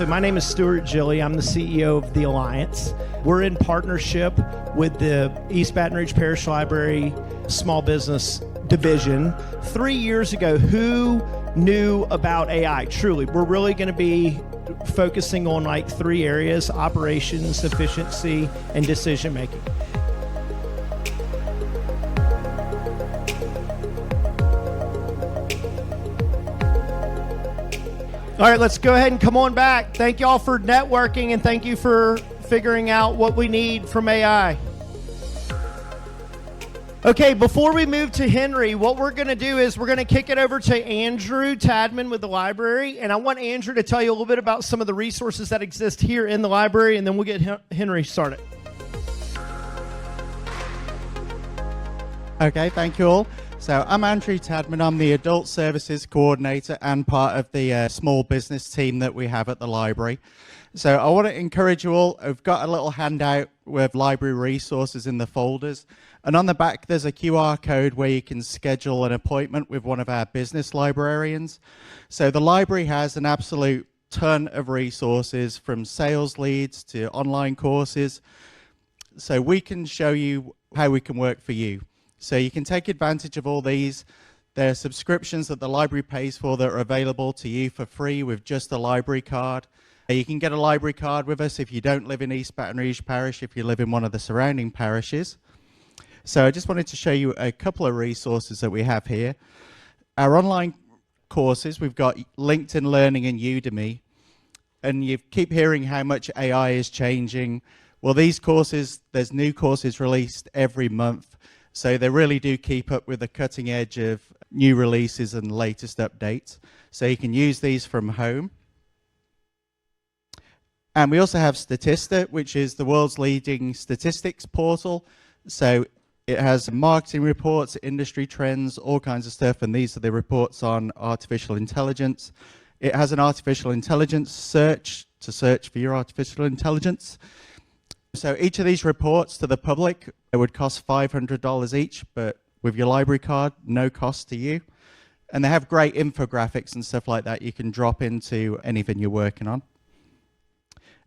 So my name is Stuart Gilly. I'm the CEO of the Alliance. We're in partnership with the East Baton Rouge Parish Library Small Business Division. 3 years ago, who knew about AI? Truly, we're really going to be focusing on like 3 areas: operations, efficiency, and decision making. All right, let's go ahead and come on back. Thank you all for networking, and thank you for figuring out what we need from AI. Okay, before we move to Henry, what we're going to do is we're going to kick it over to Andrew Tadman with the library, and I want Andrew to tell you a little bit about some of the resources that exist here in the library, and then we'll get Henry started. Okay, thank you all. So I'm Andrew Tadman. I'm the Adult Services Coordinator and part of the small business team that we have at the library. So I want to encourage you all. I've got a little handout with library resources in the folders. And on the back, there's a QR code where you can schedule an appointment with one of our business librarians. So the library has an absolute ton of resources, from sales leads to online courses. So we can show you how we can work for you. So you can take advantage of all these. There are subscriptions that the library pays for that are available to you for free with just a library card. You can get a library card with us if you don't live in East Baton Rouge Parish, if you live in one of the surrounding parishes. So I just wanted to show you a couple of resources that we have here. Our online courses, we've got LinkedIn Learning and Udemy. And you keep hearing how much AI is changing. Well, these courses, there's new courses released every month. So they really do keep up with the cutting edge of new releases and latest updates. So you can use these from home. And we also have Statista, which is the world's leading statistics portal. So it has marketing reports, industry trends, all kinds of stuff. And these are the reports on artificial intelligence. It has an artificial intelligence search to search for your artificial intelligence. So each of these reports to the public, it would cost $500 each, but with your library card, no cost to you. And they have great infographics and stuff like that you can drop into anything you're working on.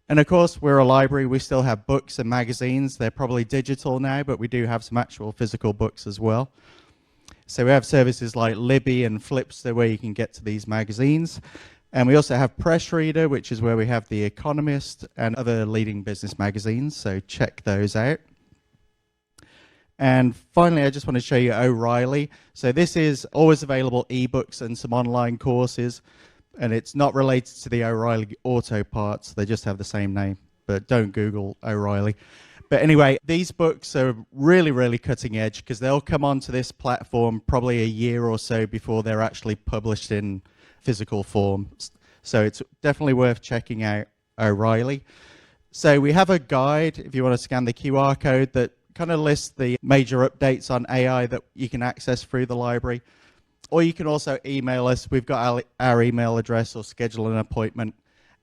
And of course, we're a library. We still have books and magazines. They're probably digital now, but we do have some actual physical books as well. So we have services like Libby and Flipster where you can get to these magazines. And we also have Press Reader, which is where we have The Economist and other leading business magazines, so check those out. And finally, I just want to show you O'Reilly. So this is always available ebooks and some online courses, and it's not related to the O'Reilly Auto Parts. They just have the same name, but don't Google O'Reilly. But anyway, these books are really, really cutting edge because they'll come onto this platform probably a year or so before they're actually published in physical form. So it's definitely worth checking out O'Reilly. So we have a guide, if you want to scan the QR code, that kind of lists the major updates on AI that you can access through the library. Or you can also email us. We've got our email address, or schedule an appointment,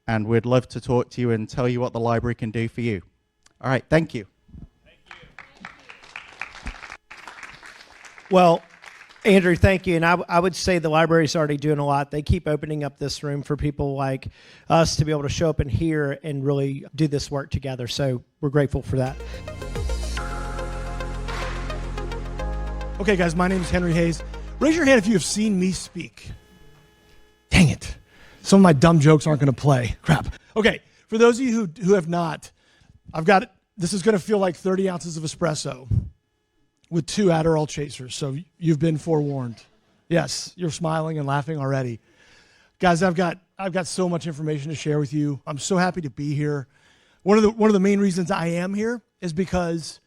and we'd love to talk to you and tell you what the library can do for you. All right, thank you. Thank you. Well, Andrew, thank you. And I would say the library's already doing a lot. They keep opening up this room for people like us to be able to show up in here and really do this work together. So we're grateful for that. Okay, guys, my name is Henry Hayes. Raise your hand if you have seen me speak. Dang it. Some of my dumb jokes aren't going to play. Crap. Okay, for those of you who have not, this is going to feel like 30 ounces of espresso with 2 Adderall chasers, so you've been forewarned. Yes, you're smiling and laughing already. Guys, I've got so much information to share with you. I'm so happy to be here. One of the main reasons I am here is because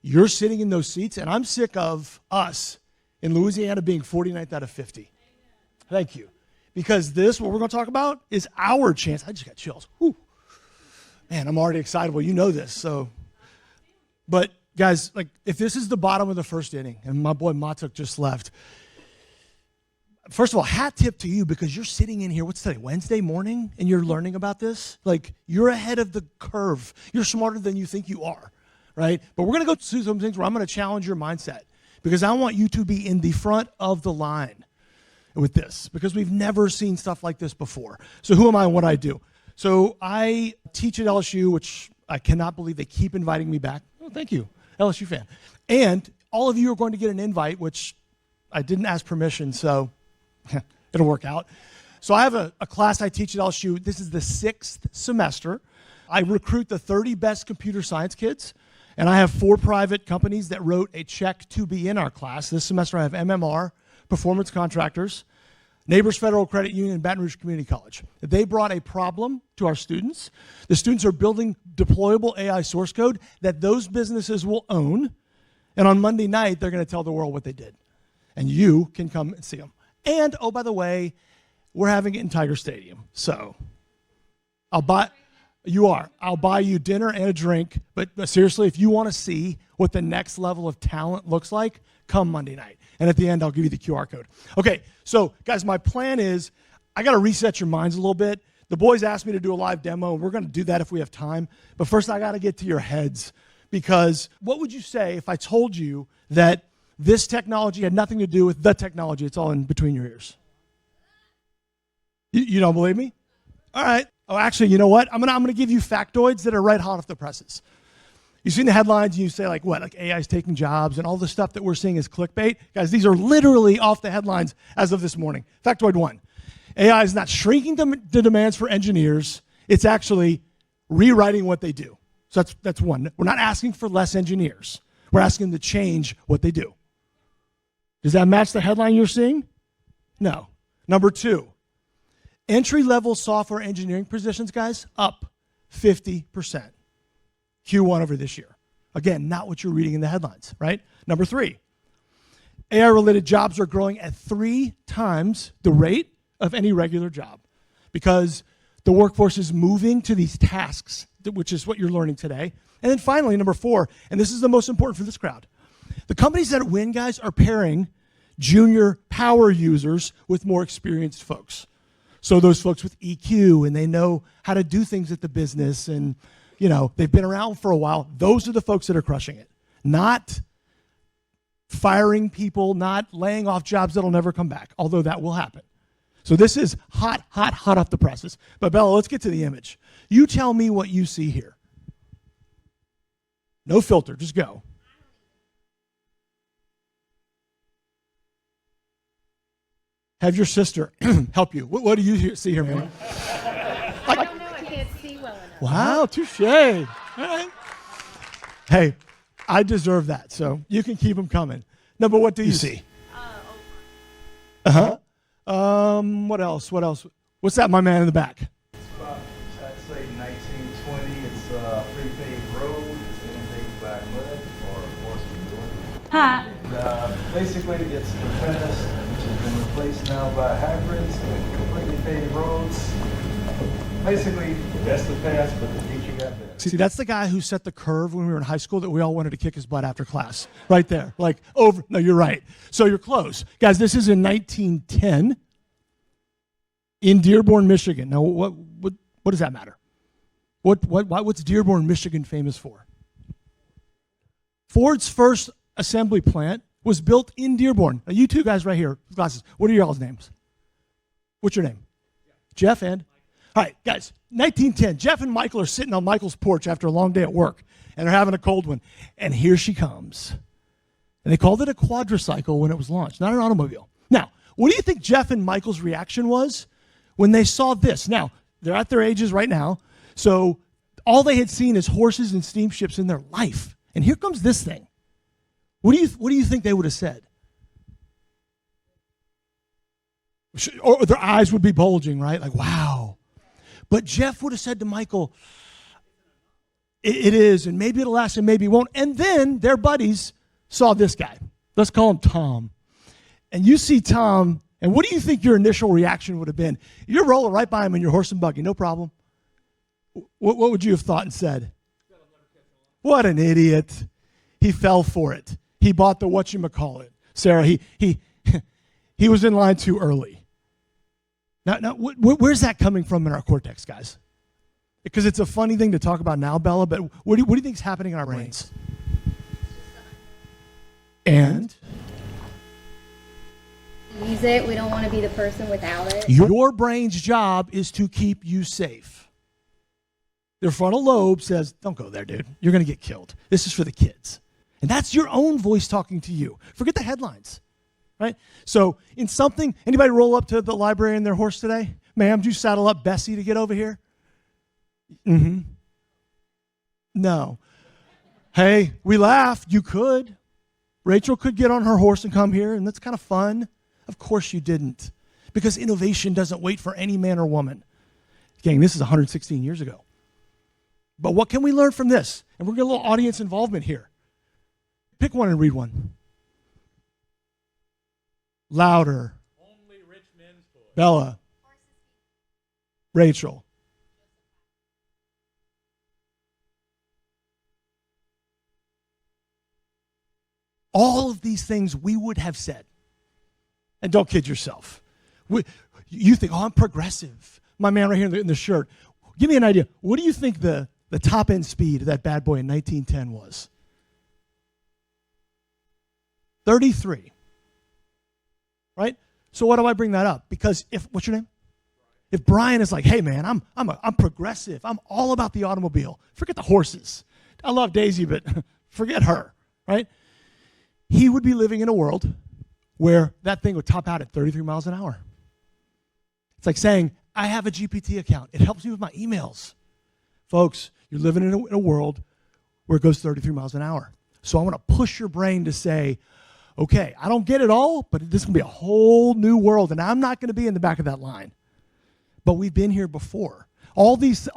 you're sitting in those seats, and I'm sick of us in Louisiana being 49th out of 50. Thank you. Because what we're going to talk about, is our chance. I just got chills. Whew. Man, I'm already excited. Well, you know this, but guys, like, if this is the bottom of the first inning, and my boy Matuk just left, first of all, hat tip to you, because you're sitting in here, what's today, Wednesday morning, and you're learning about this? Like, you're ahead of the curve. You're smarter than you think you are, right? But we're going to go through some things where I'm going to challenge your mindset, because I want you to be in the front of the line with this, because we've never seen stuff like this before. So who am I and what I do? So I teach at LSU, which I cannot believe they keep inviting me back. Oh, thank you, LSU fan. And all of you are going to get an invite, which I didn't ask permission, so it'll work out. So I have a class I teach at LSU. This is the 6th semester. I recruit the 30 best computer science kids, and I have 4 private companies that wrote a check to be in our class. This semester I have MMR, Performance Contractors, Neighbors Federal Credit Union, and Baton Rouge Community College. They brought a problem to our students. The students are building deployable AI source code that those businesses will own, and on Monday night, they're going to tell the world what they did. And you can come and see them. And, oh, by the way, we're having it in Tiger Stadium. So I'll buy you dinner and a drink. But seriously, if you want to see what the next level of talent looks like, come Monday night. And at the end, I'll give you the QR code. Okay, so guys, my plan is I got to reset your minds a little bit. The boys asked me to do a live demo, and we're going to do that if we have time. But first, I got to get to your heads. Because what would you say if I told you that this technology had nothing to do with the technology? It's all in between your ears. You don't believe me? All right. Oh, actually, you know what? I'm gonna give you factoids that are right hot off the presses. You've seen the headlines, and you say, like, what? Like AI is taking jobs, and all the stuff that we're seeing is clickbait? Guys, these are literally off the headlines as of this morning. Factoid 1. AI is not shrinking the demands for engineers. It's actually rewriting what they do. So that's one. We're not asking for less engineers. We're asking them to change what they do. Does that match the headline you're seeing? No. Number 2. Entry-level software engineering positions, guys, up 50%. Q1 over this year. Again, not what you're reading in the headlines, right? Number 3, AI-related jobs are growing at 3 times the rate of any regular job because the workforce is moving to these tasks, which is what you're learning today. And then finally, number 4, and this is the most important for this crowd, the companies that win, guys, are pairing junior power users with more experienced folks. So those folks with EQ, and they know how to do things at the business, and they've been around for a while. Those are the folks that are crushing it. Not firing people, not laying off jobs that'll never come back, although that will happen. So this is hot off the presses. But Bella, let's get to the image. You tell me what you see here. No filter, just go. Have your sister help you. What do you see here, man? I don't know. I can't see well enough. Wow, touche. All right. Hey, I deserve that, so you can keep them coming. No, but what do you see? Uh-huh. What else? What's that, my man in the back? It's about, I'd say 1920. It's a free-paved road. It's inundated by mud or forest manure. Hi. Basically, it's the fast, which has been replaced now by hybrids and completely paved roads. Basically, that's the past, but the future got better. See, that's the guy who set the curve when we were in high school that we all wanted to kick his butt after class. Right there. No, you're right. So you're close. Guys, this is in 1910 in Dearborn, Michigan. Now, what does that matter? What's Dearborn, Michigan famous for? Ford's first assembly plant was built in Dearborn. Now, you two guys right here, glasses, what are y'all's names? What's your name? Jeff and? All right, guys, 1910. Jeff and Michael are sitting on Michael's porch after a long day at work, and they're having a cold one. And here she comes. And they called it a quadricycle when it was launched, not an automobile. Now, what do you think Jeff and Michael's reaction was when they saw this? Now, they're at their ages right now, so all they had seen is horses and steamships in their life. And here comes this thing. What do you think they would have said? Or their eyes would be bulging, right? Like, wow. But Jeff would have said to Michael, it is, and maybe it'll last and maybe it won't. And then their buddies saw this guy. Let's call him Tom. And you see Tom, and what do you think your initial reaction would have been? You're rolling right by him in your horse and buggy, no problem. What would you have thought and said? What an idiot. He fell for it. He bought the whatchamacallit. Sarah, he was in line too early. Now, where's that coming from in our cortex, guys? Because it's a funny thing to talk about now, Bella, but what do you think is happening in our brains? And? Use it. We don't want to be the person without it. Your brain's job is to keep you safe. Their frontal lobe says, don't go there, dude. You're going to get killed. This is for the kids. And that's your own voice talking to you. Forget the headlines, right? So in something, anybody roll up to the library in their horse today? Ma'am, did you saddle up Bessie to get over here? Mm-hmm. No. Hey, we laughed. You could. Rachel could get on her horse and come here, and that's kind of fun. Of course you didn't, because innovation doesn't wait for any man or woman. Gang, this is 116 years ago. But what can we learn from this? And we're going to get a little audience involvement here. Pick one and read one. Louder. Only rich men's toys. Bella. Rachel. All of these things we would have said. And don't kid yourself. You think, oh, I'm progressive. My man right here in the shirt. Give me an idea. What do you think the top end speed of that bad boy in 1910 was? 33. Right? So why do I bring that up? Because what's your name? If Brian is like, hey man, I'm progressive. I'm all about the automobile. Forget the horses. I love Daisy, but forget her. Right? He would be living in a world where that thing would top out at 33 miles an hour. It's like saying, I have a GPT account. It helps me with my emails. Folks, you're living in a world where it goes 33 miles an hour. So I want to push your brain to say, okay, I don't get it all, but this is going to be a whole new world, and I'm not going to be in the back of that line. But we've been here before. This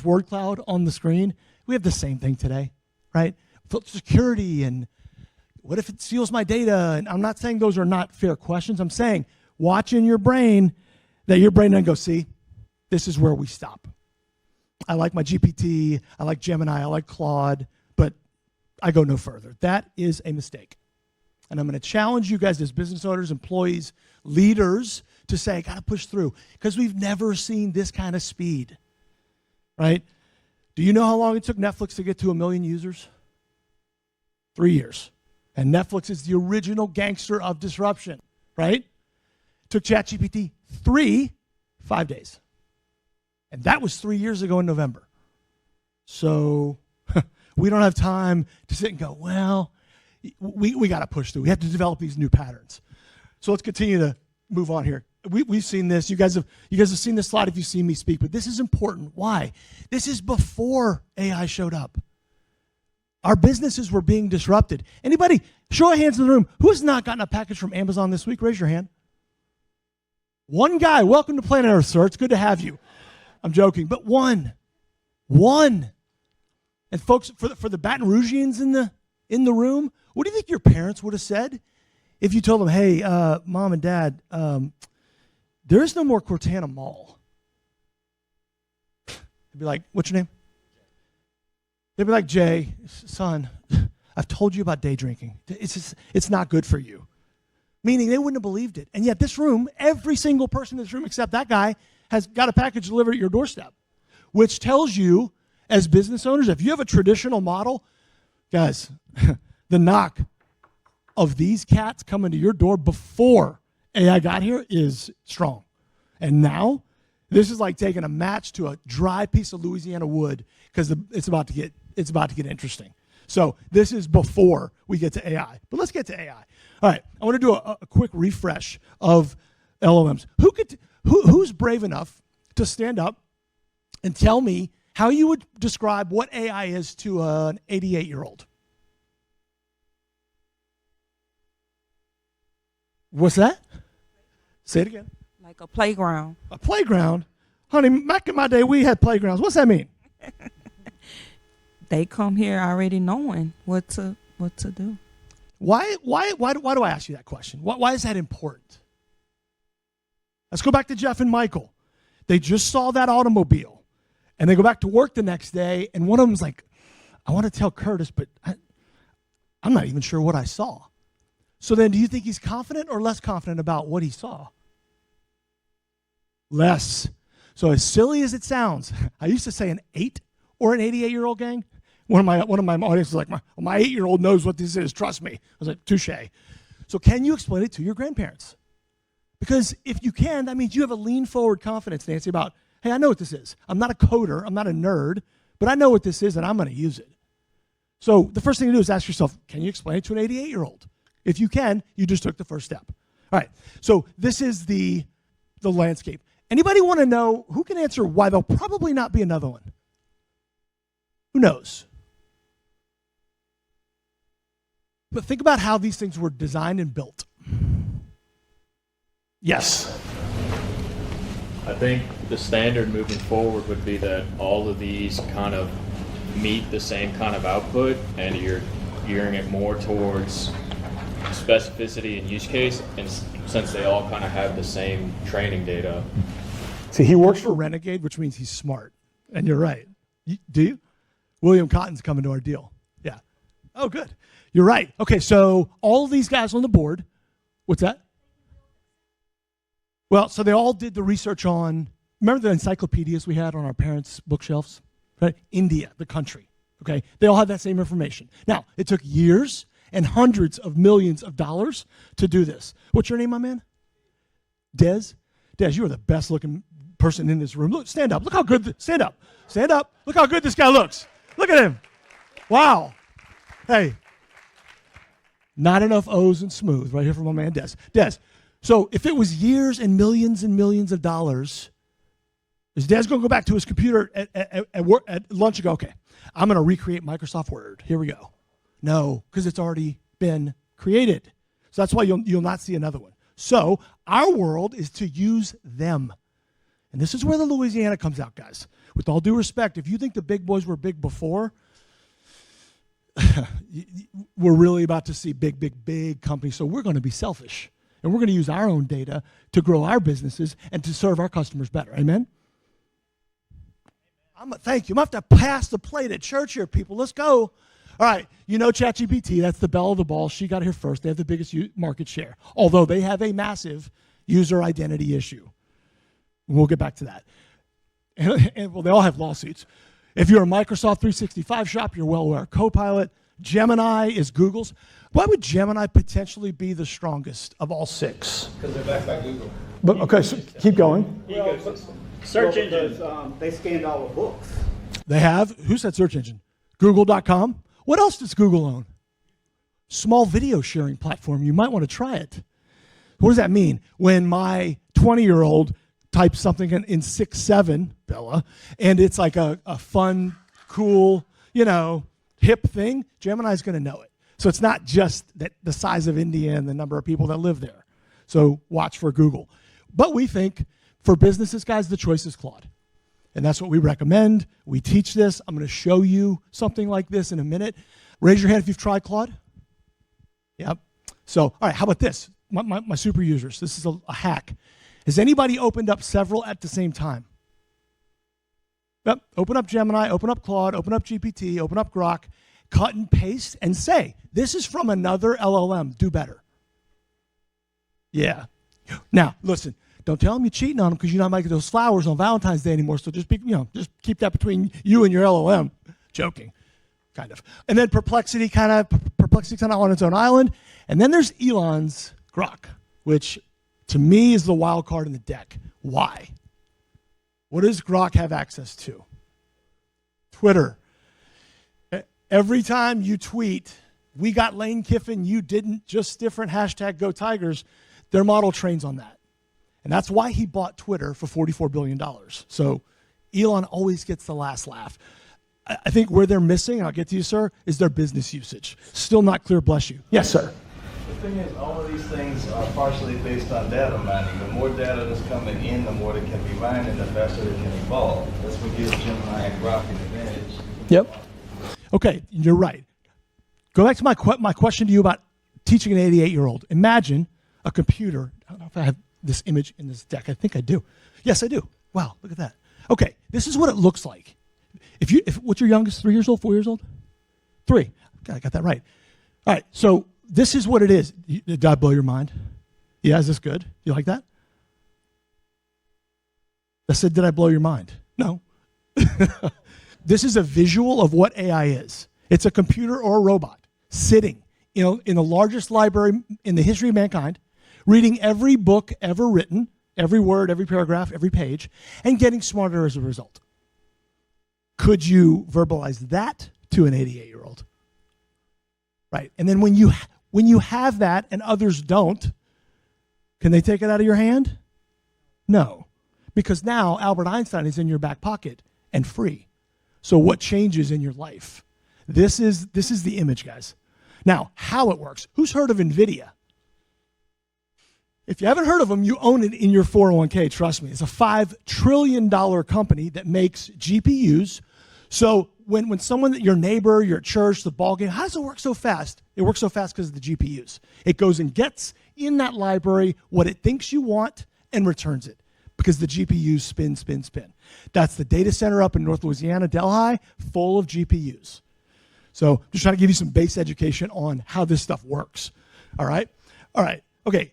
word cloud on the screen, we have the same thing today, right? Security and what if it steals my data? And I'm not saying those are not fair questions. I'm saying watch in your brain that your brain doesn't go, see, this is where we stop. I like my GPT, I like Gemini, I like Claude, but I go no further. That is a mistake. And I'm going to challenge you guys as business owners, employees, leaders to say, I got to push through because we've never seen this kind of speed, right? Do you know how long it took Netflix to get to 1 million users? 3 years. And Netflix is the original gangster of disruption, right? Took ChatGPT 5 days. And that was 3 years ago in November. So we don't have time to sit and go, well, we got to push through. We have to develop these new patterns. So let's continue to move on here. We've seen this. You guys have seen this slide if you've seen me speak, but this is important. Why? This is before AI showed up. Our businesses were being disrupted. Anybody, show of hands in the room, who has not gotten a package from Amazon this week? Raise your hand. One guy. Welcome to Planet Earth, sir. It's good to have you. I'm joking, but one. And folks, for the Baton Rougians in the room, what do you think your parents would have said if you told them, hey, mom and dad, there is no more Cortana Mall? They'd be like, what's your name? They'd be like, Jay, son, I've told you about day drinking. It's not good for you. Meaning they wouldn't have believed it. And yet this room, every single person in this room except that guy has got a package delivered at your doorstep, which tells you as business owners, if you have a traditional model, guys, the knock of these cats coming to your door before AI got here is strong. And now, this is like taking a match to a dry piece of Louisiana wood because it's about to get interesting. So this is before we get to AI. But let's get to AI. All right, I want to do a quick refresh of LLMs. Who's brave enough to stand up and tell me how you would describe what AI is to an 88-year-old? What's that? Say it again. Like a playground. A playground? Honey, back in my day, we had playgrounds. What's that mean? They come here already knowing what to do. Why do I ask you that question? Why is that important? Let's go back to Jeff and Michael. They just saw that automobile, and they go back to work the next day, and one of them's like, I want to tell Curtis, but I'm not even sure what I saw. So then do you think he's confident or less confident about what he saw? Less. So as silly as it sounds, I used to say an 8 or an 88-year-old gang. One of my audience was like, my 8-year-old knows what this is, trust me. I was like, touche. So can you explain it to your grandparents? Because if you can, that means you have a lean forward confidence, Nancy, about, hey, I know what this is. I'm not a coder, I'm not a nerd, but I know what this is and I'm going to use it. So the first thing to do is ask yourself, can you explain it to an 88-year-old? If you can, you just took the first step. All right, so this is the landscape. Anybody want to know, who can answer why there'll probably not be another one? Who knows? But think about how these things were designed and built. Yes. I think the standard moving forward would be that all of these kind of meet the same kind of output, and you're gearing it more towards specificity and use case, and since they all kind of have the same training data. See, he works for Renegade, which means he's smart. And you're right. Do you? William Cotton's coming to our deal. Yeah. Oh, good. You're right. Okay, so all of these guys on the board, what's that? Well, so they all did the research on, remember the encyclopedias we had on our parents' bookshelves? Right? India, the country. Okay? They all had that same information. Now, it took years and hundreds of millions of dollars to do this. What's your name, my man? Des? Des, you are the best looking person in this room. Look, stand up. Look how good, stand up. Stand up. Look how good this guy looks. Look at him. Wow. Hey. Not enough O's and smooth right here from my man Des. Des, so if it was years and millions of dollars, is Des going to go back to his computer at work, at lunch and go, okay, I'm going to recreate Microsoft Word. Here we go. No, because it's already been created. So that's why you'll not see another one. So our world is to use them. And this is where the Louisiana comes out, guys. With all due respect, if you think the big boys were big before, we're really about to see big companies. So we're going to be selfish. And we're going to use our own data to grow our businesses and to serve our customers better. Amen? Thank you. I'm going to have to pass the plate at church here, people. Let's go. All right, you know ChatGPT, that's the bell of the ball. She got here first. They have the biggest market share, although they have a massive user identity issue. We'll get back to that. And well, they all have lawsuits. If you're a Microsoft 365 shop, you're well aware. Copilot, Gemini is Google's. Why would Gemini potentially be the strongest of all six? Because they're backed by Google. But okay, so keep going. Search engines, they scanned all the books. They have. Who said search engine? Google.com. What else does Google own? Small video sharing platform. You might want to try it. What does that mean? When my 20-year-old types something in 6.7, Bella, and it's like a fun, cool, hip thing, Gemini's going to know it. So it's not just that the size of India and the number of people that live there. So watch for Google. But we think for businesses, guys, the choice is Claude. And that's what we recommend. We teach this. I'm going to show you something like this in a minute. Raise your hand if you've tried Claude. Yep. So, all right, how about this? My super users. This is a hack. Has anybody opened up several at the same time? Yep. Open up Gemini, open up Claude, open up GPT, open up Grok, cut and paste, and say, this is from another LLM. Do better. Yeah. Now, listen. Don't tell them you're cheating on them because you're not making those flowers on Valentine's Day anymore. So just keep that between you and your LLM. Joking, kind of. And then Perplexity kind of on its own island. And then there's Elon's Grok, which to me is the wild card in the deck. Why? What does Grok have access to? Twitter. Every time you tweet, we got Lane Kiffin, you didn't, just different, hashtag Go Tigers, their model trains on that. And that's why he bought Twitter for $44 billion. So Elon always gets the last laugh. I think where they're missing, and I'll get to you, sir, is their business usage. Still not clear, bless you. Yes, sir. The thing is, all of these things are partially based on data mining. The more data that's coming in, the more that can be mined, and the faster it can evolve. That's what gives Gemini and Grok an advantage. Yep. Okay, you're right. Go back to my question to you about teaching an 88-year-old. Imagine a computer. I don't know if I have this image in this deck. I think I do. Yes, I do. Wow, look at that. Okay, this is what it looks like. What's your youngest? 3 years old? 4 years old? 3. Okay, I got that right. All right, so this is what it is. Did I blow your mind? Yeah, is this good? You like that? I said, did I blow your mind? No. This is a visual of what AI is. It's a computer or a robot sitting, in the largest library in the history of mankind, reading every book ever written, every word, every paragraph, every page, and getting smarter as a result. Could you verbalize that to an 88-year-old? Right. And then when you have that and others don't, can they take it out of your hand? No. Because now Albert Einstein is in your back pocket and free. So what changes in your life? This is the image, guys. Now, how it works. Who's heard of NVIDIA? If you haven't heard of them, you own it in your 401k, trust me. It's a $5 trillion company that makes GPUs. So when someone, your neighbor, your church, the ball game, how does it work so fast? It works so fast because of the GPUs. It goes and gets in that library what it thinks you want and returns it because the GPUs spin, spin, spin. That's the data center up in North Louisiana, Delhi, full of GPUs. So just trying to give you some base education on how this stuff works. All right? All right. Okay.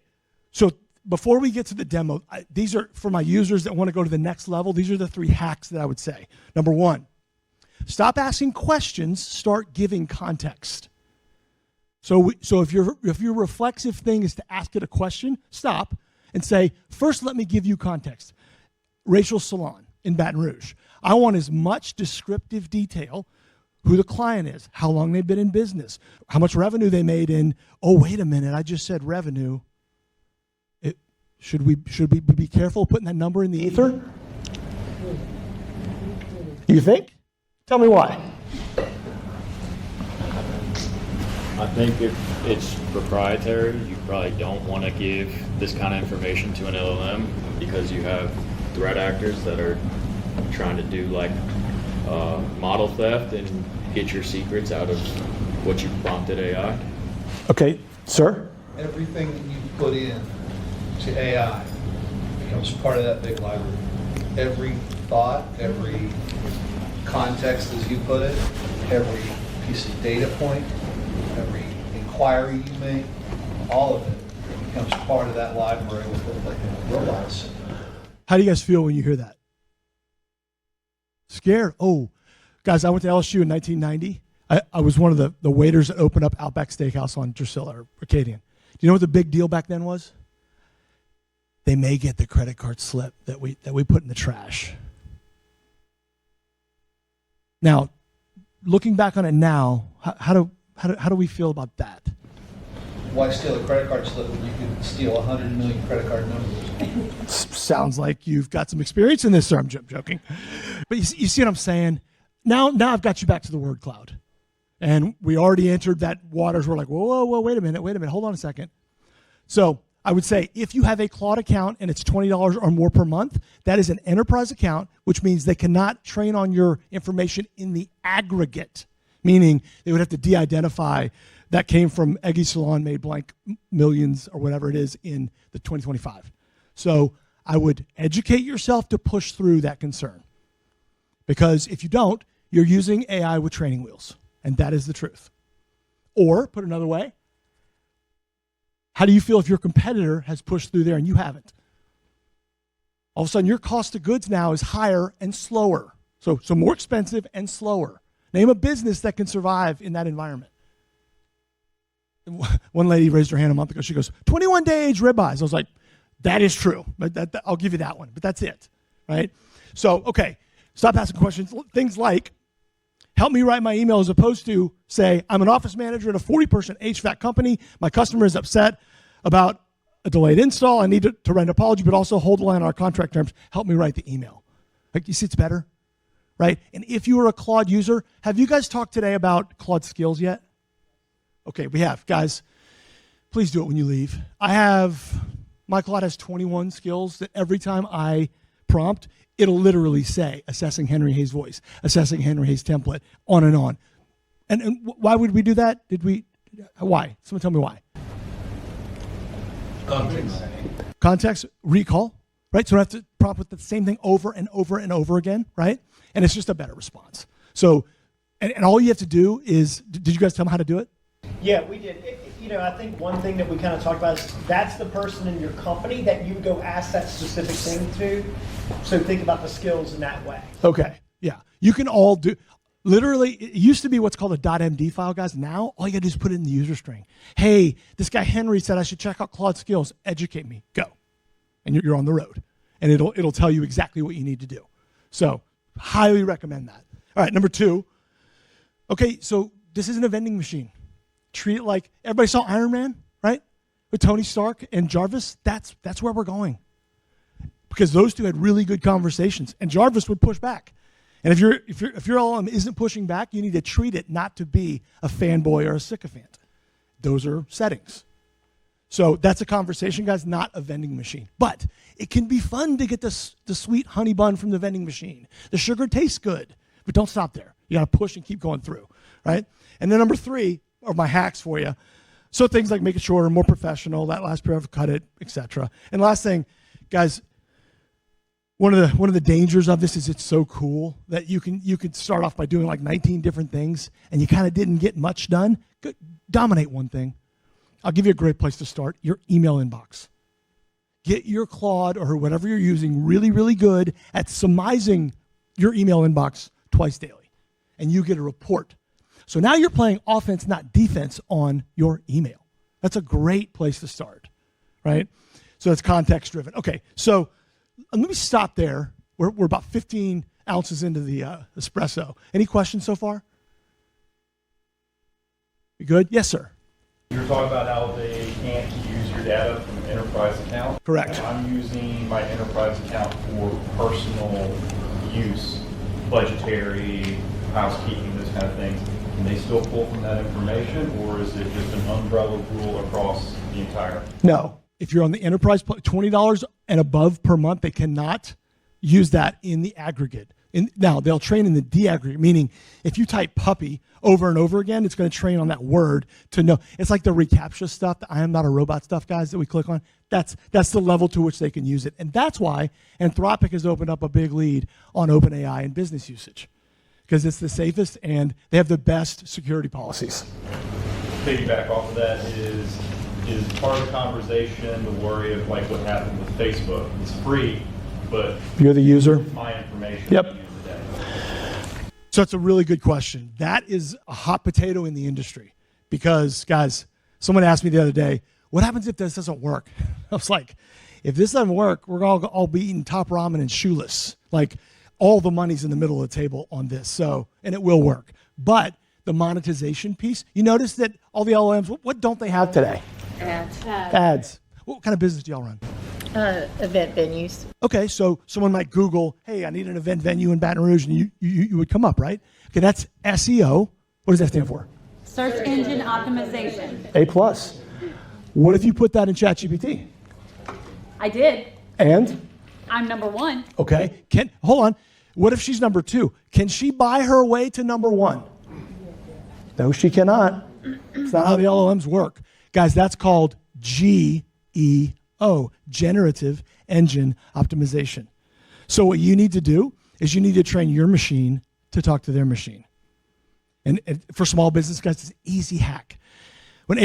So before we get to the demo, these are for my users that want to go to the next level. These are the 3 hacks that I would say. Number 1, stop asking questions, start giving context. So if your reflexive thing is to ask it a question, stop and say, first let me give you context. Rachel's Salon in Baton Rouge. I want as much descriptive detail, who the client is, how long they've been in business, how much revenue they made in, oh, wait a minute, I just said revenue. Should we be careful putting that number in the ether? You think? Tell me why. I think if it's proprietary, you probably don't want to give this kind of information to an LLM because you have threat actors that are trying to do like model theft and get your secrets out of what you prompted AI. Okay, sir? Everything that you put in to AI becomes part of that big library. Every thought, every context as you put it, every piece of data point, every inquiry you make, all of it becomes part of that library with like robots. How do you guys feel when you hear that? Scared? Oh, guys, I went to LSU in 1990. I was one of the waiters that opened up Outback Steakhouse on Drusilla or Acadian. Do you know what the big deal back then was? They may get the credit card slip that we put in the trash. Now, looking back on it now, how do we feel about that? Why steal a credit card slip when you can steal 100 million credit card numbers? Sounds like you've got some experience in this, sir. I'm joking. But you see what I'm saying? Now I've got you back to the word cloud. And we already entered that waters. We're like, whoa, wait a minute, hold on a second. So I would say if you have a Claude account and it's $20 or more per month, that is an enterprise account, which means they cannot train on your information in the aggregate, meaning they would have to de-identify that came from Eggy Salon made blank millions or whatever it is in the 2025. So I would educate yourself to push through that concern. Because if you don't, you're using AI with training wheels. And that is the truth. Or, put another way, how do you feel if your competitor has pushed through there and you haven't? All of a sudden, your cost of goods now is higher and slower. So more expensive and slower. Name a business that can survive in that environment. One lady raised her hand a month ago. She goes, 21-day age ribeyes. I was like, that is true. But I'll give you that one. But that's it, right? So, okay, stop asking questions. Things like, help me write my email as opposed to say, I'm an office manager at a 40-person HVAC company. My customer is upset about a delayed install. I need to write an apology, but also hold the line on our contract terms. Help me write the email. Like, you see, it's better, right? And if you are a Claude user, have you guys talked today about Claude skills yet? Okay, we have. Guys, please do it when you leave. My Claude has 21 skills that every time I prompt, it'll literally say, assessing Henry Hayes' voice, assessing Henry Hayes' template, on and on. And why would we do that? Why? Someone tell me why. Context, recall, right? So I have to prompt with the same thing over and over and over again, right? And it's just a better response. So, and all you have to do is, did you guys tell me how to do it? Yeah, we did. I think one thing that we kind of talked about is that's the person in your company that you go ask that specific thing to. So think about the skills in that way. Okay, yeah. You can all do, literally, it used to be what's called a .md file, guys. Now, all you got to do is put it in the user string. Hey, this guy Henry said I should check out Claude skills. Educate me. Go. And you're on the road. And it'll tell you exactly what you need to do. So, highly recommend that. All right, number 2. Okay, so this isn't a vending machine. Treat it like everybody saw Iron Man, right? With Tony Stark and Jarvis. That's where we're going, because those two had really good conversations, and Jarvis would push back. And if your LLM isn't pushing back, you need to treat it not to be a fanboy or a sycophant. Those are settings. So that's a conversation, guys, not a vending machine. But it can be fun to get the sweet honey bun from the vending machine. The sugar tastes good, but don't stop there. You got to push and keep going through, right? And then number 3 are my hacks for you. So things like make it shorter, more professional, that last paragraph, cut it, etc. And last thing, guys, one of the dangers of this is it's so cool that you could start off by doing like 19 different things and you kind of didn't get much done. Dominate one thing. I'll give you a great place to start, your email inbox. Get your Claude or whatever you're using really, really good at surmising your email inbox twice daily, and you get a report. So now you're playing offense, not defense, on your email. That's a great place to start, right? So it's context-driven. Okay, so let me stop there. We're about 15 ounces into the espresso. Any questions so far? You good? Yes, sir. You're talking about how they can't use your data from an enterprise account. Correct. I'm using my enterprise account for personal use, budgetary, housekeeping, those kind of things. Can they still pull from that information, or is it just an umbrella rule across the entire? No. If you're on the enterprise, $20 and above per month, they cannot use that in the aggregate. Now, they'll train in the de-aggregate, meaning if you type puppy over and over again, it's going to train on that word to know. It's like the reCAPTCHA stuff, the I am not a robot stuff, guys, that we click on. That's the level to which they can use it. And that's why Anthropic has opened up a big lead on OpenAI and business usage, because it's the safest and they have the best security policies. Piggyback off of that is part of the conversation the worry of like what happened with Facebook. It's free, but you're the user. My information. Yep. So it's a really good question. That is a hot potato in the industry because, guys, someone asked me the other day, what happens if this doesn't work? I was like, if this doesn't work, we're all be eating top ramen and shoeless. Like, all the money's in the middle of the table on this. So, and it will work. But the monetization piece, you notice that all the LLMs, what don't they have today? Ads. What kind of business do y'all run? Event venues. Okay, so someone might Google, hey, I need an event venue in Baton Rouge, and you would come up, right? Okay, that's SEO. What does that stand for? Search engine optimization. A+. What if you put that in ChatGPT? I did. And? I'm number 1. Okay, hold on. What if she's number 2? Can she buy her way to number 1? No, she cannot. It's not how the LLMs work. Guys, that's called GEO, Generative Engine Optimization. So what you need to do is you need to train your machine to talk to their machine. And for small business guys, it's an easy hack. When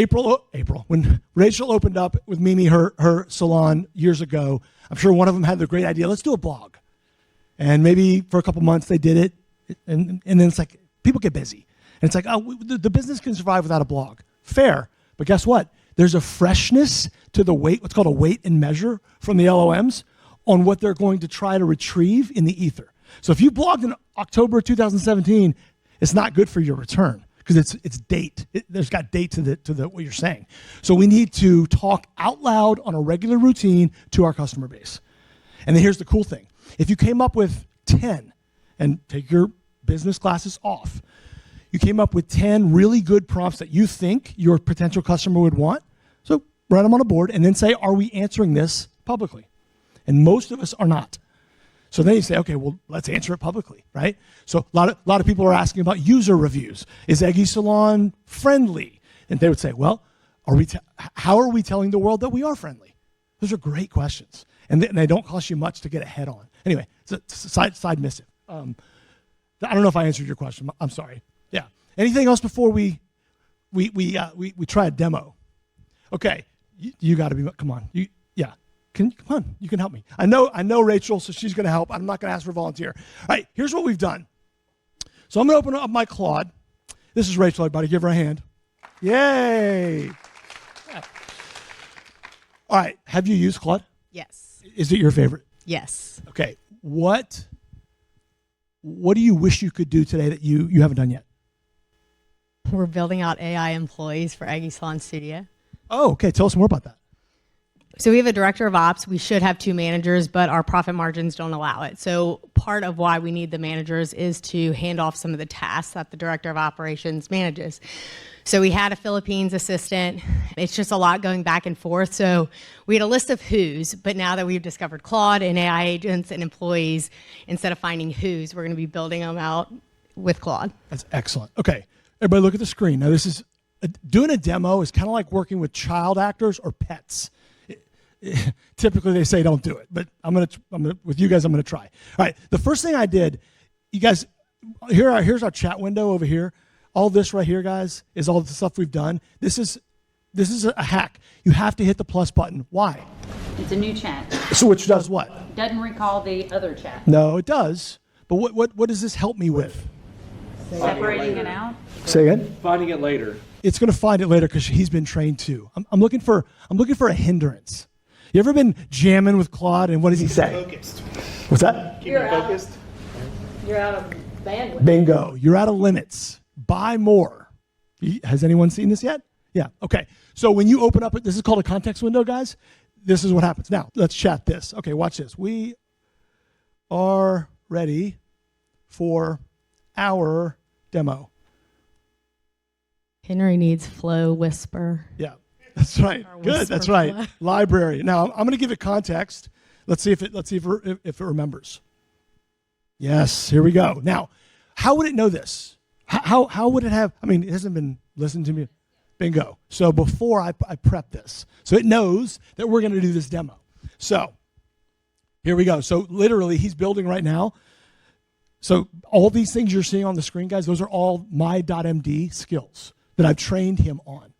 when Rachel opened up with Mimi her salon years ago, I'm sure one of them had the great idea, let's do a blog. And maybe for a couple months they did it, and then it's like, people get busy. And it's like, oh, the business can survive without a blog. Fair, but guess what? There's a freshness to the weight, what's called a weight and measure from the LLMs on what they're going to try to retrieve in the ether. So if you blogged in October 2017, it's not good for your return because it's date. There's got date to what you're saying. So we need to talk out loud on a regular routine to our customer base. And then here's the cool thing. If you came up with 10, and take your business glasses off, you came up with 10 really good prompts that you think your potential customer would want. So write them on a board and then say, are we answering this publicly? And most of us are not. So then you say, okay, well, let's answer it publicly, right? So a lot of people are asking about user reviews. Is Eggy Salon friendly? And they would say, well, how are we telling the world that we are friendly? Those are great questions. And they don't cost you much to get ahead on. Anyway, it's a side missive. I don't know if I answered your question. I'm sorry. Yeah. Anything else before we try a demo? Okay. You got to be. Come on. Come on. You can help me. I know Rachel, so she's going to help. I'm not going to ask for a volunteer. All right. Here's what we've done. So I'm going to open up my Claude. This is Rachel. Everybody, give her a hand. Yay. All right. Have you used Claude? Yes. Is it your favorite? Yes. Okay. What what do you wish you could do today that you haven't done yet? We're building out AI employees for Aggie Salon Studio. Oh, okay. Tell us more about that. So we have a director of ops. We should have 2 managers, but our profit margins don't allow it. So part of why we need the managers is to hand off some of the tasks that the director of operations manages. So we had a Philippines assistant. It's just a lot going back and forth. So we had a list of who's, but now that we've discovered Claude and AI agents and employees, instead of finding who's, we're going to be building them out with Claude. That's excellent. Okay, everybody look at the screen. Now this is, doing a demo is kind of like working with child actors or pets. Typically they say don't do it, but I'm gonna with you guys I'm gonna try. All right, the first thing I did, you guys, here's our chat window over here. All this right here, guys, is all the stuff we've done. This is a hack. You have to hit the plus button. Why? It's a new chat. So which does what? Doesn't recall the other chat. No, it does. But what does this help me with? Separating it out. Say again? Finding it later. It's gonna find it later because he's been trained too. I'm looking for a hindrance. You ever been jamming with Claude and what does he say? Focused. What's that? Keep it focused. You're out of bandwidth. Bingo. You're out of limits. Buy more. Has anyone seen this yet? Yeah. Okay. So when you open up, this is called a context window, guys. This is what happens. Now, let's chat this. Okay, watch this. We are ready for our demo. Henry needs Flow Whisper. Yeah. That's right. Our Good. whisper That's right. flow. Library. Now I'm going to give it context. Let's see if it remembers. Yes. Here we go. Now, how would it know this? How would it have? I mean, it hasn't been listening to me. Bingo. So before I prep this, so it knows that we're going to do this demo. So here we go. So literally, he's building right now. So all these things you're seeing on the screen, guys, those are all my .md skills that I've trained him on.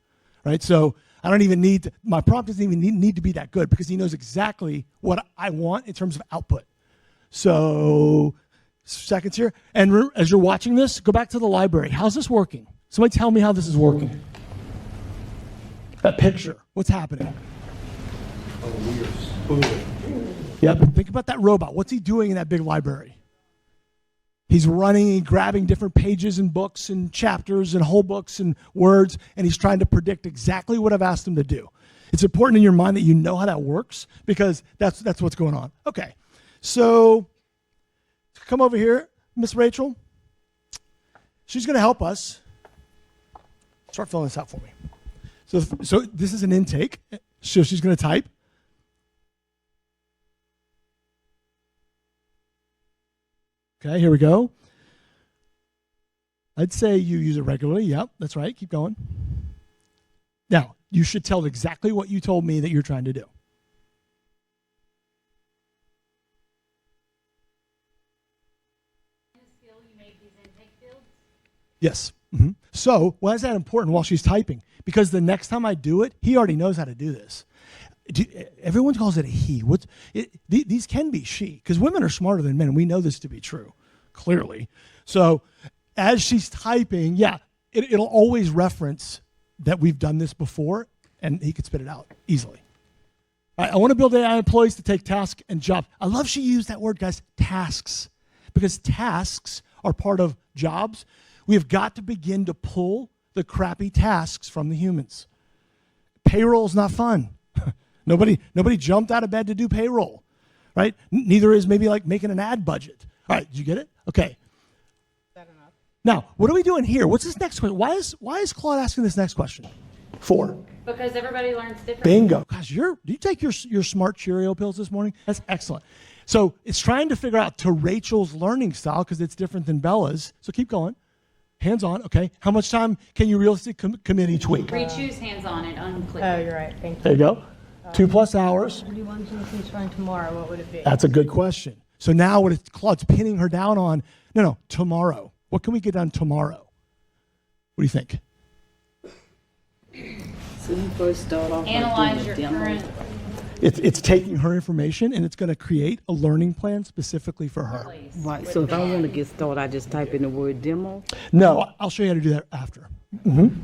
Right. So I don't even need my prompt doesn't even need to be that good because he knows exactly what I want in terms of output. So seconds here. And as you're watching this, go back to the library. How's this working? Somebody tell me how this is working. That picture. What's happening? Oh, we are spooling. Yep. Think about that robot. What's he doing in that big library? He's running and grabbing different pages and books and chapters and whole books and words, and he's trying to predict exactly what I've asked him to do. It's important in your mind that you know how that works because that's what's going on. Okay, so come over here, Miss Rachel. She's going to help us. Start filling this out for me. So this is an intake. So she's going to type. Okay, here we go. I'd say you use it regularly. Yep, that's right. Keep going. Now, you should tell exactly what you told me that you're trying to do. Yes. Mm-hmm. So, why is that important while she's typing? Because the next time I do it, he already knows how to do this. Everyone calls it a he. These can be she, because women are smarter than men, and we know this to be true, clearly. So as she's typing, yeah, it'll always reference that we've done this before, and he could spit it out easily. All right, I want to build AI employees to take tasks and jobs. I love she used that word, guys, tasks, because tasks are part of jobs. We have got to begin to pull the crappy tasks from the humans. Payroll's not fun. Nobody jumped out of bed to do payroll, right? Neither is maybe like making an ad budget. All right, did you get it? Okay. Is that enough? Now, what are we doing here? What's this next question? Why is Claude asking this next question? 4. Because everybody learns differently. Bingo. Gosh, do you take your smart Cheerio pills this morning? That's excellent. So it's trying to figure out to Rachel's learning style because it's different than Bella's. So keep going. Hands on, okay. How much time can you realistically commit each week? Re-choose hands on and unclick. Oh, you're right. Thank you. There you go. 2+ hours. 31 to starting tomorrow. What would it be? That's a good question. So now Claude's pinning her down on, no, tomorrow. What can we get done tomorrow? What do you think? So you first start off Analyze your current. It's taking her information and it's going to create a learning plan specifically for her. Right. So if I want to get started, I just type in the word demo. No, I'll show you how to do that after. Mm-hmm.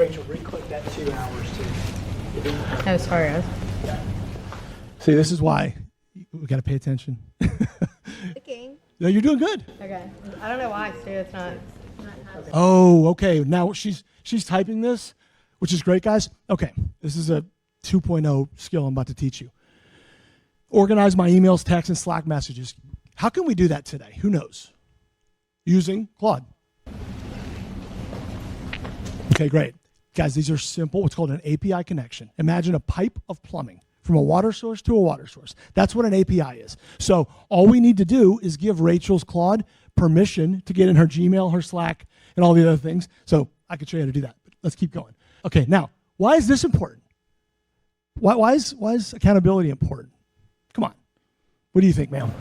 Rachel, re-click that 2 hours too. Oh, sorry. See, this is why we got to pay attention. No, you're doing good. Okay. I don't know why, Stu. It's not. Oh, okay. Now she's typing this, which is great, guys. Okay, this is a 2.0 skill I'm about to teach you. Organize my emails, texts, and Slack messages. How can we do that today? Who knows? Using Claude. Okay, great. Guys, these are simple, what's called an API connection. Imagine a pipe of plumbing from a water source to a water source. That's what an API is. So all we need to do is give Rachel's Claude permission to get in her Gmail, her Slack, and all the other things. So I could show you how to do that, but let's keep going. Okay, now, why is this important? Why is accountability important? Come on. What do you think, ma'am?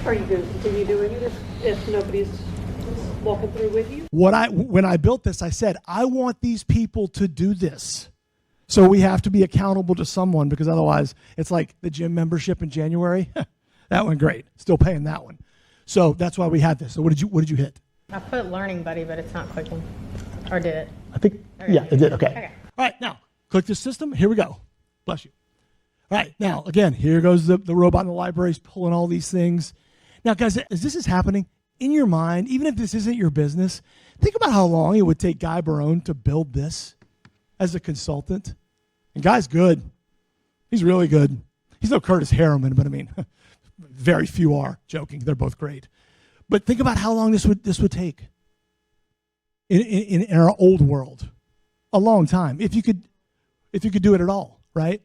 Are you going to continue doing it if nobody's walking through with you? When I built this, I said, I want these people to do this. So we have to be accountable to someone, because otherwise it's like the gym membership in January. That went great. Still paying that one. So that's why we had this. So what did you hit? I put Learning Buddy, but it's not clicking. Or did it? I think, Okay. yeah, it did. Okay. Okay. All right, now, click the system. Here we go. Bless you. All right, now, again, here goes the robot in the library is pulling all these things. Now, guys, as this is happening, in your mind, even if this isn't your business, think about how long it would take Guy Barone to build this as a consultant. And Guy's good. He's really good. He's no Curtis Harriman, but I mean, very few are. Joking. They're both great. But think about how long this would take in our old world. A long time. If you could do it at all, right?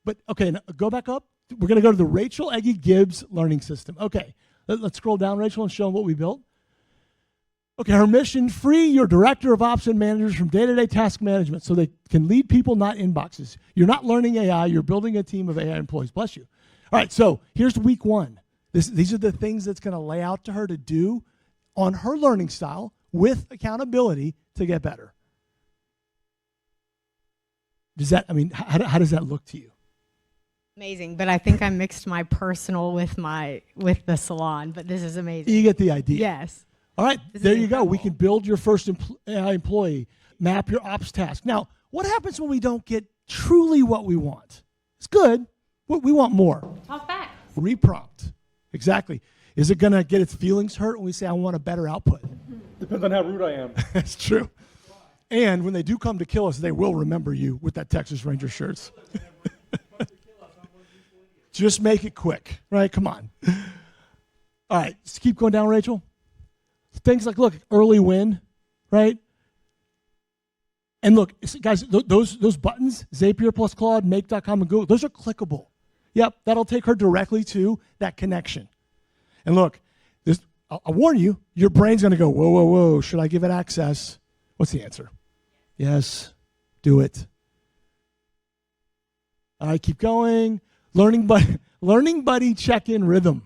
But okay, now go back up. We're going to go to the Rachel Eggy Gibbs learning system. Okay, let's scroll down, Rachel, and show them what we built. Okay, her mission: free your director of ops and managers from day-to-day task management so they can lead people, not inboxes. You're not learning AI. You're building a team of AI employees. Bless you. All right, so here's week one. These are the things that's going to lay out to her to do on her learning style with accountability to get better. How does that look to you? Amazing, but I think I mixed my personal with the salon, but this is amazing. You get the idea. Yes. All right, there you go. We can build your first AI employee, map your ops task. Now, what happens when we don't get truly what we want? It's good. We want more. Talk back. Reprompt. Exactly. Is it going to get its feelings hurt when we say, I want a better output? Depends on how rude I am. That's true. And when they do come to kill us, they will remember you with that Texas Ranger shirts. Just make it quick, right? Come on. All right, let's keep going down, Rachel. Things like, look, early win, right? And look, guys, those buttons, Zapier plus Claude, Make.com, and Google, those are clickable. Yep, that'll take her directly to that connection. And look, I'll warn you, your brain's going to go, whoa, whoa, whoa, should I give it access? What's the answer? Yes, do it. All right, keep going. Learning buddy check-in rhythm.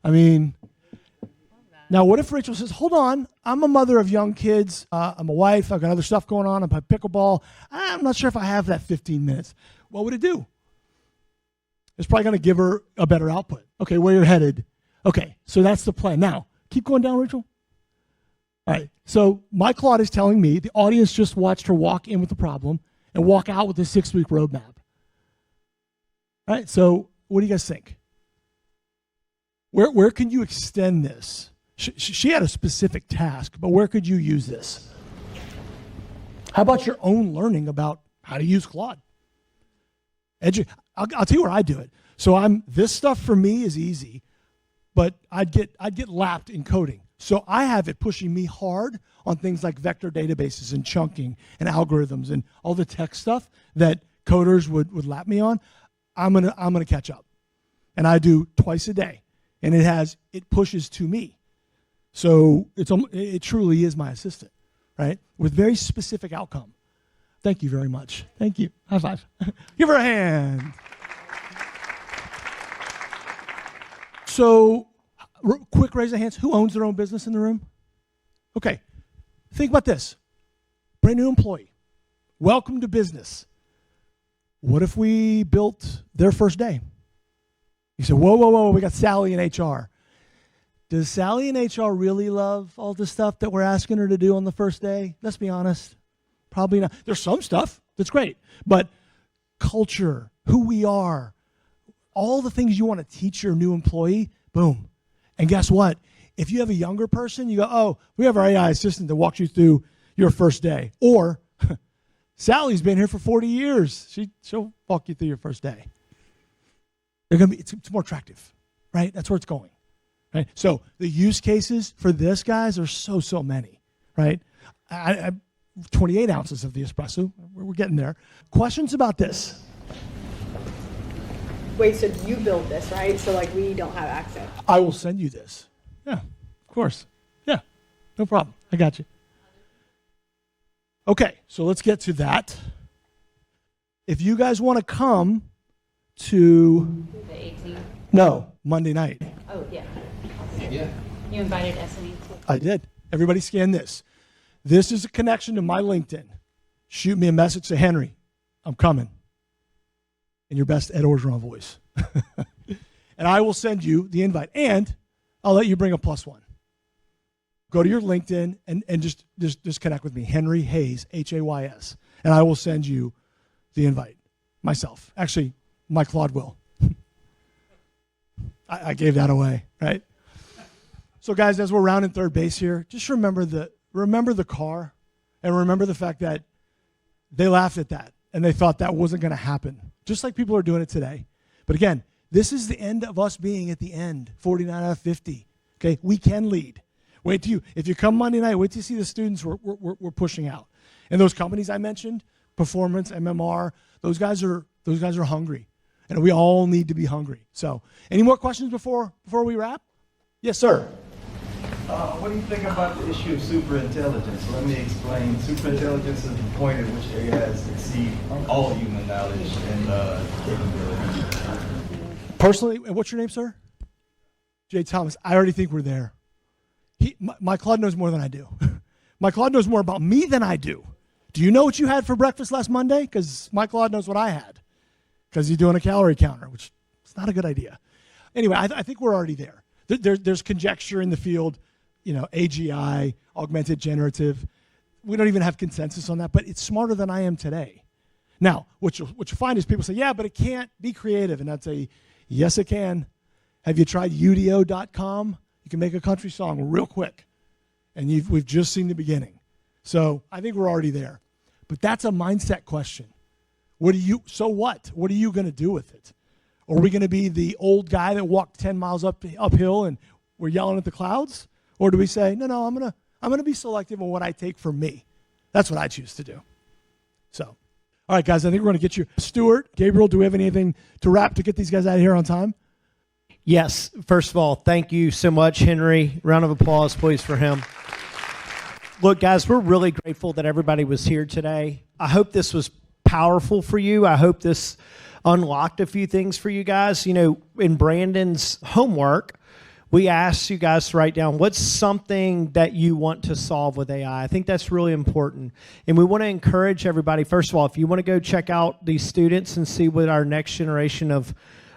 I mean, now what if Rachel says, hold on, I'm a mother of young kids, I'm a wife, I've got other stuff going on, I'm playing pickleball, I'm not sure if I have that 15 minutes. What would it do? It's probably going to give her a better output. Okay, where you're headed. Okay, so that's the plan. Now, keep going down, Rachel. All right, so my Claude is telling me the audience just watched her walk in with the problem and walk out with a 6-week roadmap. All right, so what do you guys think? Where can you extend this? She had a specific task, but where could you use this? How about your own learning about how to use Claude? I'll tell you where I do it. So this stuff for me is easy, but I'd get lapped in coding. So I have it pushing me hard on things like vector databases and chunking and algorithms and all the tech stuff that coders would lap me on. I'm gonna catch up, and I do twice a day, and it pushes to me. So it truly is my assistant, right? With very specific outcome. Thank you very much. Thank you. High five. Give her a hand. So, quick raise of hands. Who owns their own business in the room? Okay. Think about this. Brand new employee. Welcome to business. What if we built their first day? You say, whoa, whoa, whoa, we got Sally in HR. Does Sally in HR really love all the stuff that we're asking her to do on the first day? Let's be honest. Probably not. There's some stuff that's great, but culture, who we are, all the things you want to teach your new employee, Boom. And guess what? If you have a younger person, you go, oh, we have our AI assistant that walks you through your first day. Or Sally's been here for 40 years. She'll walk you through your first day. It's more attractive, right? That's where it's going, right? So the use cases for this, guys, are so many, right? I 28 ounces of the espresso. We're getting there. Questions about this? Wait, so you build this, right? So like we don't have access. I will send you this. Yeah, of course. Yeah, no problem. I got you. Okay, so let's get to that. If you guys want to come to The 18th. no Monday night, Oh, yeah. Yeah. You invited SNE too. I did. Everybody scan this. This is a connection to my LinkedIn. Shoot me a message, say, Henry, I'm coming. In your best Ed Orgeron voice. And I will send you the invite. And I'll let you bring a +1. Go to your LinkedIn and just connect with me. Henry Hayes, Hays. And I will send you the invite myself. Actually, my Claude will. I gave that away, right? So guys, as we're rounding third base here, just remember the car and remember the fact that they laughed at that and they thought that wasn't going to happen. Just like people are doing it today. But again, this is the end of us being at the end, 49 out of 50. Okay, we can lead. Wait till if you come Monday night, wait till you see the students we're pushing out. And those companies I mentioned, Performance, MMR, those guys are hungry. And we all need to be hungry. So any more questions before we wrap? Yes, sir. What do you think about the issue of superintelligence? Let me explain. Superintelligence is the point at which AIs exceed all human knowledge and capability. Personally, what's your name, sir? Jay Thomas. I already think we're there. My Claude knows more than I do. My Claude knows more about me than I do. Do you know what you had for breakfast last Monday? Because my Claude knows what I had. Because he's doing a calorie counter, which is not a good idea. Anyway, I think we're already there. There's conjecture in the field, AGI, augmented generative. We don't even have consensus on that, but it's smarter than I am today. Now, what you'll find is people say, yeah, but it can't be creative. And I'd say, yes, it can. Have you tried udo.com? You can make a country song real quick. And we've just seen the beginning. So I think we're already there. But that's a mindset question. So what? What are you going to do with it? Are we going to be the old guy that walked 10 miles uphill and we're yelling at the clouds? Or do we say, no, I'm going to be selective on what I take for me. That's what I choose to do. So, all right, guys, I think we're going to get you. Stuart, Gabriel, do we have anything to wrap to get these guys out of here on time? Yes. First of all, thank you so much, Henry. Round of applause, please, for him. Look, guys, we're really grateful that everybody was here today. I hope this was powerful for you. I hope this unlocked a few things for you guys. In Brandon's homework, we asked you guys to write down what's something that you want to solve with AI. I think that's really important. And we want to encourage everybody, first of all, if you want to go check out these students and see what our next generation of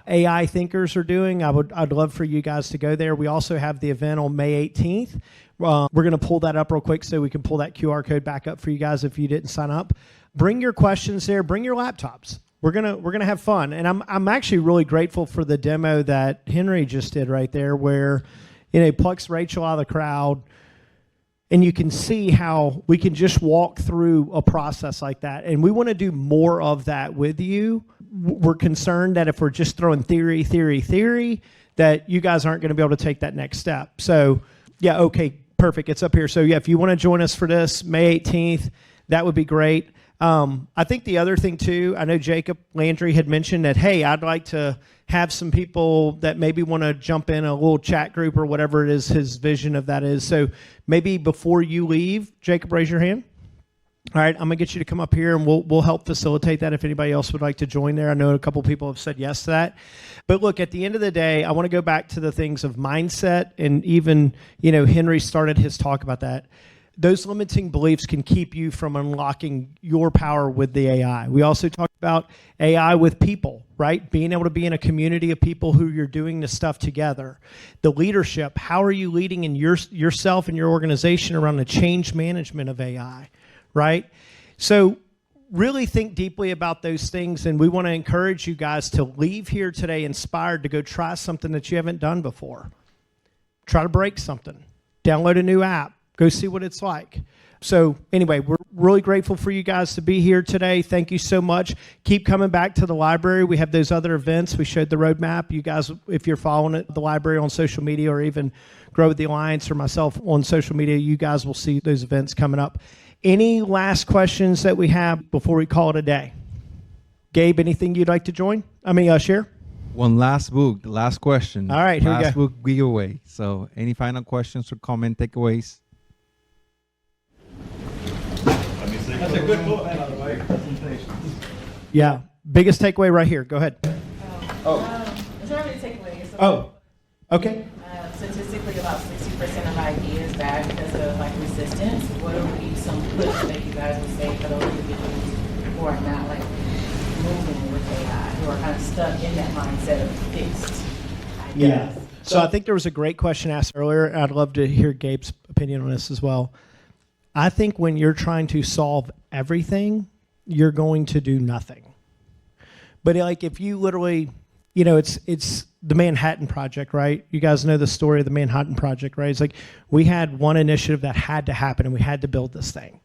AI thinkers are doing, I'd love for you guys to go there. We also have the event on May 18th. We're going to pull that up real quick so we can pull that QR code back up for you guys if you didn't sign up. Bring your questions there. Bring your laptops. We're gonna have fun, and I'm actually really grateful for the demo that Henry just did right there, where plucks Rachel out of the crowd, and you can see how we can just walk through a process like that, and we want to do more of that with you. We're concerned that if we're just throwing theory, that you guys aren't going to be able to take that next step. So, yeah, okay, perfect. It's up here. So, yeah, if you want to join us for this May 18th, that would be great. I think the other thing, too, I know Jacob Landry had mentioned that, hey, I'd like to have some people that maybe want to jump in a little chat group or whatever it is his vision of that is. So maybe before you leave, Jacob, raise your hand. All right, I'm going to get you to come up here, and we'll help facilitate that if anybody else would like to join there. I know a couple people have said yes to that. But look, at the end of the day, I want to go back to the things of mindset, and even, Henry started his talk about that. Those limiting beliefs can keep you from unlocking your power with the AI. We also talked about AI with people, right? Being able to be in a community of people who you're doing this stuff together. The leadership, how are you leading in yourself and your organization around the change management of AI, right? So really think deeply about those things, and we want to encourage you guys to leave here today inspired to go try something that you haven't done before. Try to break something. Download a new app. Go see what it's like. So anyway, we're really grateful for you guys to be here today. Thank you so much. Keep coming back to the library. We have those other events. We showed the roadmap. You guys, if you're following it, the library on social media, or even Grow with the Alliance or myself on social media, you guys will see those events coming up. Any last questions that we have before we call it a day? Gabe, anything you'd like to share? One last book, the last question. All right, here we go. Last book giveaway. So any final questions or comment takeaways? That's a good book, by the way, presentation. Yeah, biggest takeaway right here. Go ahead. It's not really takeaways. Okay. Statistically, about 60% of ideas die because of resistance. What would be some push that you guys would say for those individuals who are not moving with AI, who are kind of stuck in that mindset of fixed ideas? Yeah. So I think there was a great question asked earlier, and I'd love to hear Gabe's opinion on this as well. I think when you're trying to solve everything, you're going to do nothing. But if you literally, it's the Manhattan Project, right? You guys know the story of the Manhattan Project, right? It's like we had one initiative that had to happen, and we had to build this thing.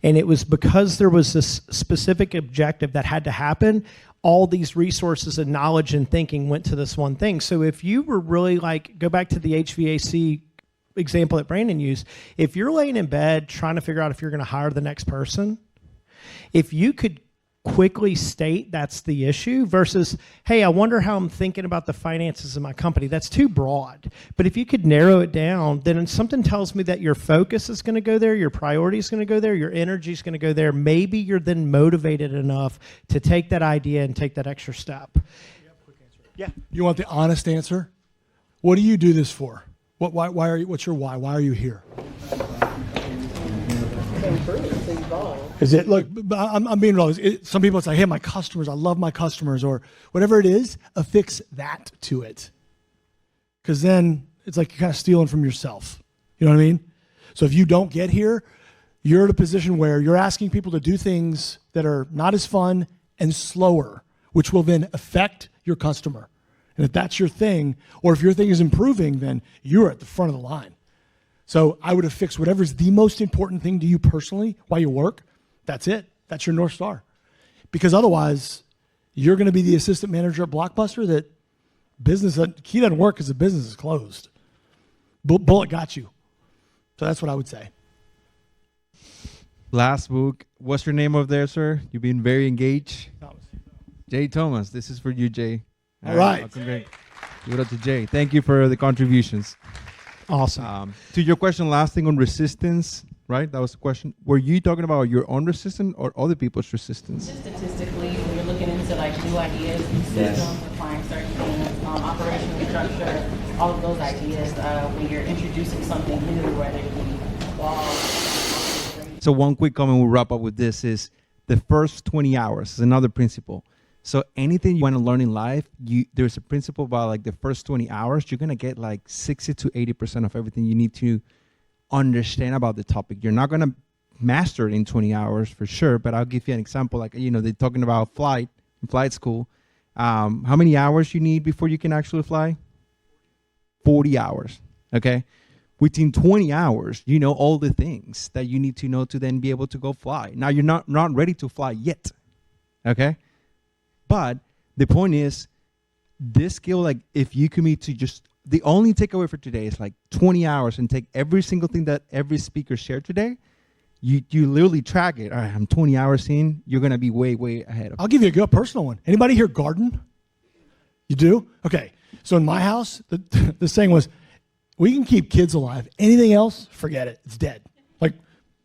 And it was because there was this specific objective that had to happen, all these resources and knowledge and thinking went to this one thing. So if you were really go back to the HVAC example that Brandon used, if you're laying in bed trying to figure out if you're going to hire the next person, if you could quickly state that's the issue versus, hey, I wonder how I'm thinking about the finances of my company, that's too broad. But if you could narrow it down, then something tells me that your focus is going to go there, your priority is going to go there, your energy is going to go there. Maybe you're then motivated enough to take that idea and take that extra step. Yeah. You want the honest answer? What do you do this for? Why are you? What's your why? Why are you here? Is it? Look, I'm being real. Some people say, "Hey, my customers. I love my customers," or whatever it is. Affix that to it, because then it's like you're kind of stealing from yourself. You know what I mean? So if you don't get here, you're in a position where you're asking people to do things that are not as fun and slower, which will then affect your customer. And if that's your thing, or if your thing is improving, then you're at the front of the line. So I would have fixed whatever's the most important thing to you personally while you work. That's it. That's your North Star. Because otherwise, you're going to be the assistant manager at Blockbuster that key doesn't work because the business is closed. Bullet got you. So that's what I would say. Last book. What's your name over there, sir? You've been very engaged. Jay Thomas. This is for you, Jay. All right. Give it up to Jay. Thank you for the contributions. Awesome. To your question, last thing on resistance, right? That was the question. Were you talking about your own resistance or other people's resistance? Just statistically, when you're looking into new ideas, new systems, applying certain things, operational structure, all of those ideas, when you're introducing something new, whether it be walls. So one quick comment we'll wrap up with this is the first 20 hours is another principle. So anything you want to learn in life, there's a principle about the first 20 hours, you're going to get 60 to 80% of everything you need to understand about the topic. You're not going to master it in 20 hours for sure, but I'll give you an example. They're talking about flight school. How many hours you need before you can actually fly? 40 hours, okay? Within 20 hours, you know all the things that you need to know to then be able to go fly. Now, you're not ready to fly yet, okay? But the point is, this skill, if you commit to the only takeaway for today is 20 hours and take every single thing that every speaker shared today, you literally track it. All right, I'm 20 hours in, you're going to be way, way ahead of I'll give you a good personal one. Anybody here garden? You do? Okay. So in my house, the saying was, we can keep kids alive. Anything else, forget it. It's dead.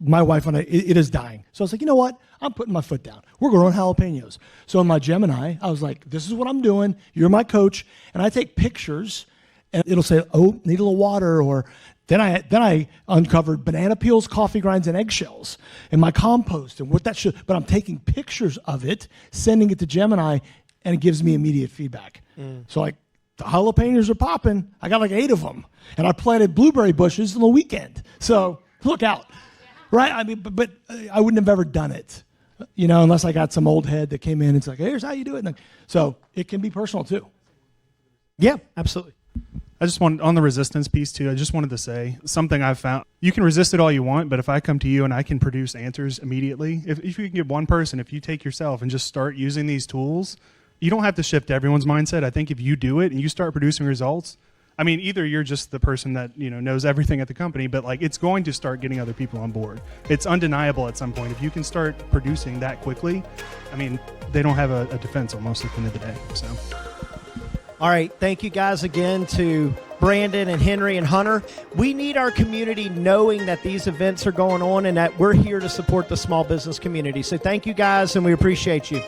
My wife and I, it is dying. So I was like, you know what? I'm putting my foot down. We're growing jalapenos. So in my Gemini, I was like, this is what I'm doing. You're my coach. And I take pictures, and it'll say, oh, need a little water. Or then I uncovered banana peels, coffee grinds, and eggshells in my compost and what that should. But I'm taking pictures of it, sending it to Gemini, and it gives me immediate feedback. So the jalapenos are popping. I got 8 of them. And I planted blueberry bushes on the weekend. So look out. Right? I mean, but I wouldn't have ever done it unless I got some old head that came in. It's like, hey, here's how you do it. So it can be personal too. Yeah, absolutely. I just want, on the resistance piece too, I just wanted to say something I've found. You can resist it all you want, but if I come to you and I can produce answers immediately, if you can get one person, if you take yourself and just start using these tools, you don't have to shift everyone's mindset. I think if you do it and you start producing results, I mean, either you're just the person that, knows everything at the company, but like it's going to start getting other people on board. It's undeniable at some point. If you can start producing that quickly, I mean, they don't have a defense almost at the end of the day, so. All right, thank you guys again to Brandon and Henry and Hunter. We need our community knowing that these events are going on and that we're here to support the small business community. So thank you guys, and we appreciate you.